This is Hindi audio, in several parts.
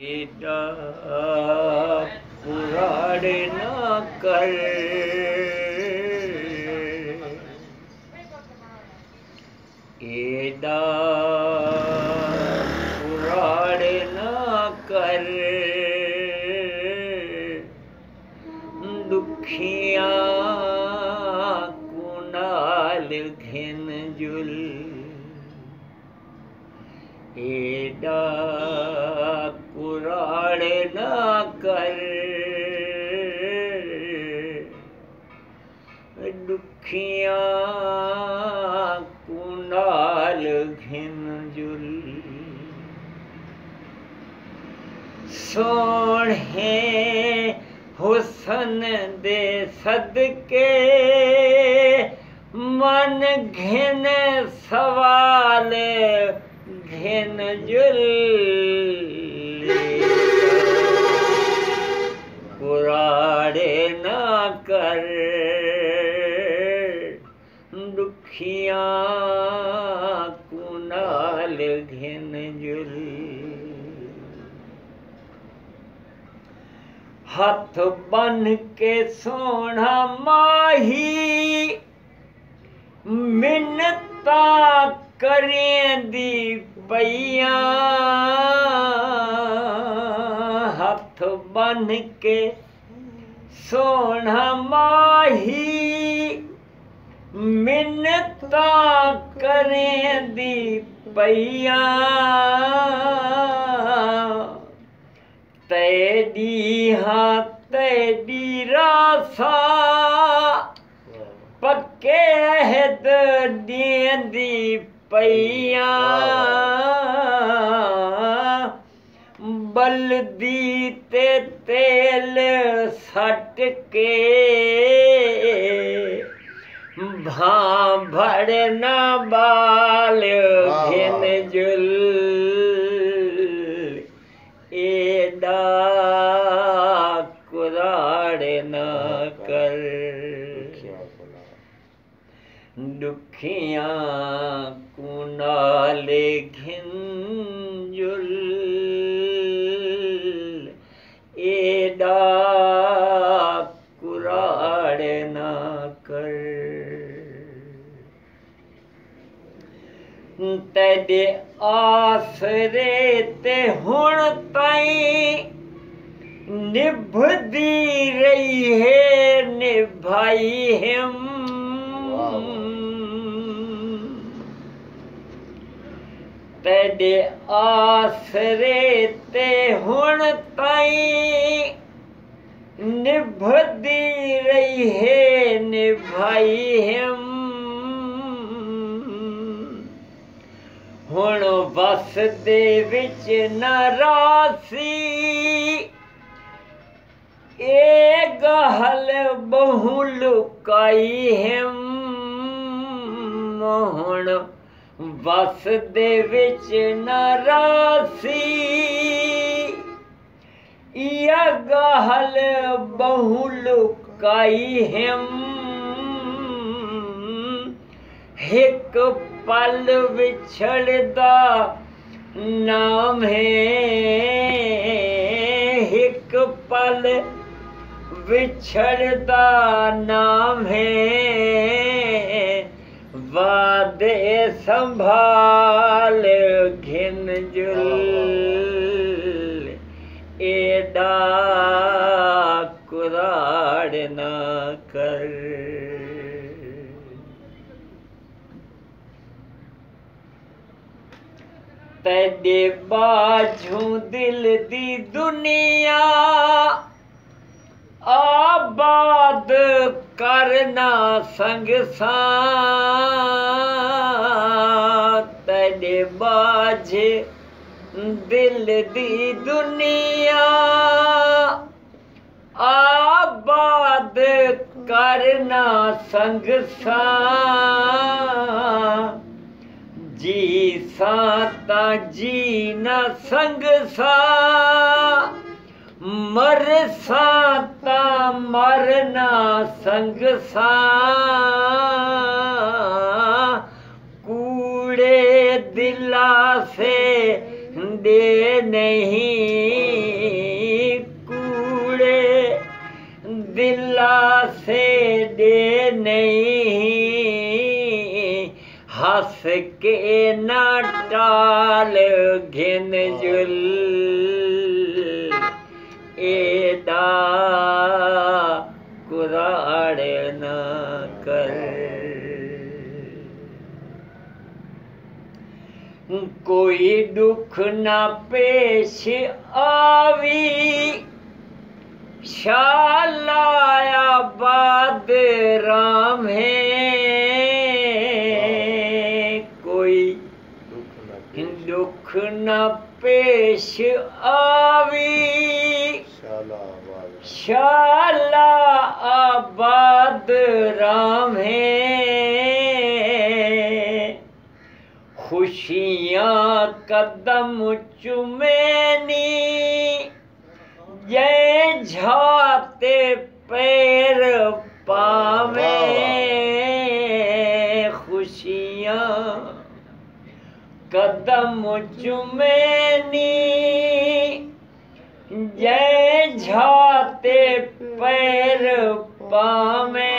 एदा पुराण न कर, एदा पुराण न कर, दुखिया कुनाल घिन जुल, एदा पुराण न कर, दुखिया कुनाल घिन जुल, सोहणे हुसन दे सदके मन घिन सवाल घिन जुल, पुराण न कर, दुखिया कुनाल घिन जुल, हाथ बन के सोना माही मिन्नता करें दी पैया, हाथ बन के सोना माही मिन्नता करें दी पैया, तेरी हाँ तेरी रासा पक्के अहद देंदी पैया, बलदी ते तेल सट के भां भरना बाल घिन जुल, एदा कुराण न कर, दुखिया कुनाल घिन जुल, एदा कुराण न कर, तेरे आसरे ते हुण ताईं निभदी रही है निभाई हम, तेरे आसरे ते हुण ताईं निभदी रही है निभाई हम, हुण बस दे विच न रासी ए गहल बहु लुकाई हम, हुण बस दे विच न रासी या गहल बहु लुकाई हम, एक पल विछड़दा नाम है, एक पल विछड़दा नाम है, वादे संभाल घिन जुल, एदा कुराण न कर, तेरे बाझू दिल दी दुनिया आबाद करना संग सां, तेरे बाझ दिल दी दुनिया आबाद करना संग सां, जी साता जी न संग सा, मर साता मरना संग सा, कूड़े दिला से दे नहीं नहीं हंस के ना टाल घिन जुल एदा कुराड़ न कर। कोई दुख ना पेश आवी शालाया बाद राम है। कोई दुख न पेश आवी शाला आबाद राम है। खुशियाँ कदम चुमेनी जय झाते पैर पावे। खुशियाँ कदम चुमेनी जय झाते पैर पावे।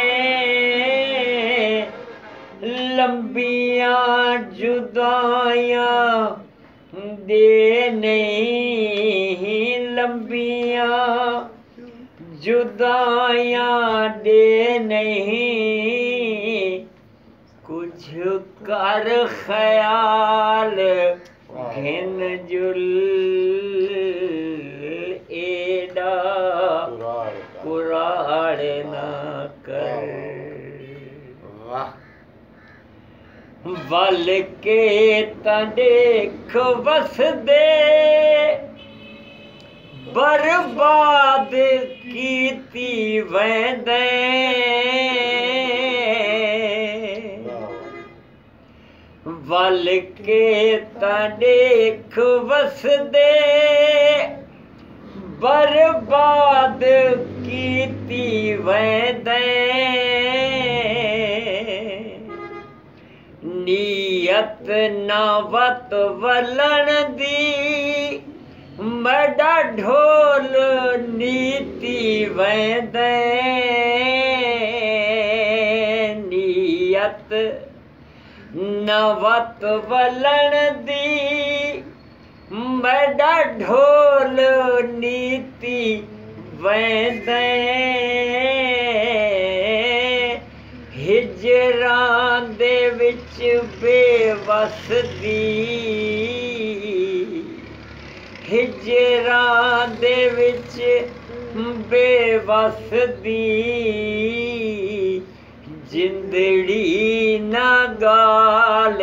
लंबियां जुदाइयां दे नहीं लंबियां जुदाइयां दे नहीं। कुछ कर ख्याल घिन जुल एदा कुराड़ ना कर। वल के तदेख वस दे बर्बाद कीती वैंदे। वल के तदेख वस दे बर्बाद कीती वैंदे। नीयत नावत वलन दी मड़ा ढोल नीति वैंदे। नीयत नवत वलन दी मड़ा ढोल नीति वैंदे। हिजरां दे विच बेवस दी हिजरां दे विच बेवस दी जिंदड़ी ना गाल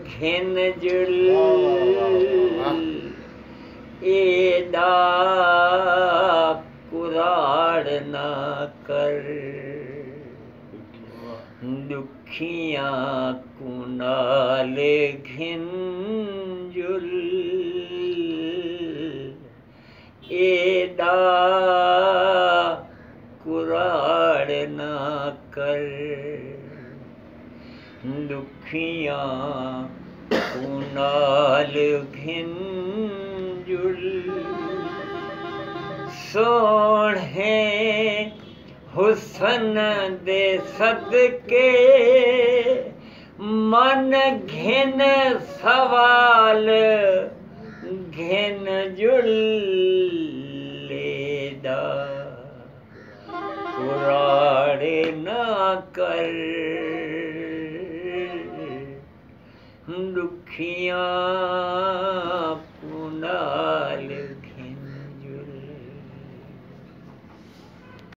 घिन जुल एदा कुराड़ ना कर। दुखियां कुनाल घिन जुल एदा कुराड़ ना कर। दुखियां कुनाल घिन जुल सोहणे हुसन दे सदके मन घिन सवाल घिन जुल एदा कुराड़ ना कर। दुखियां कुनाल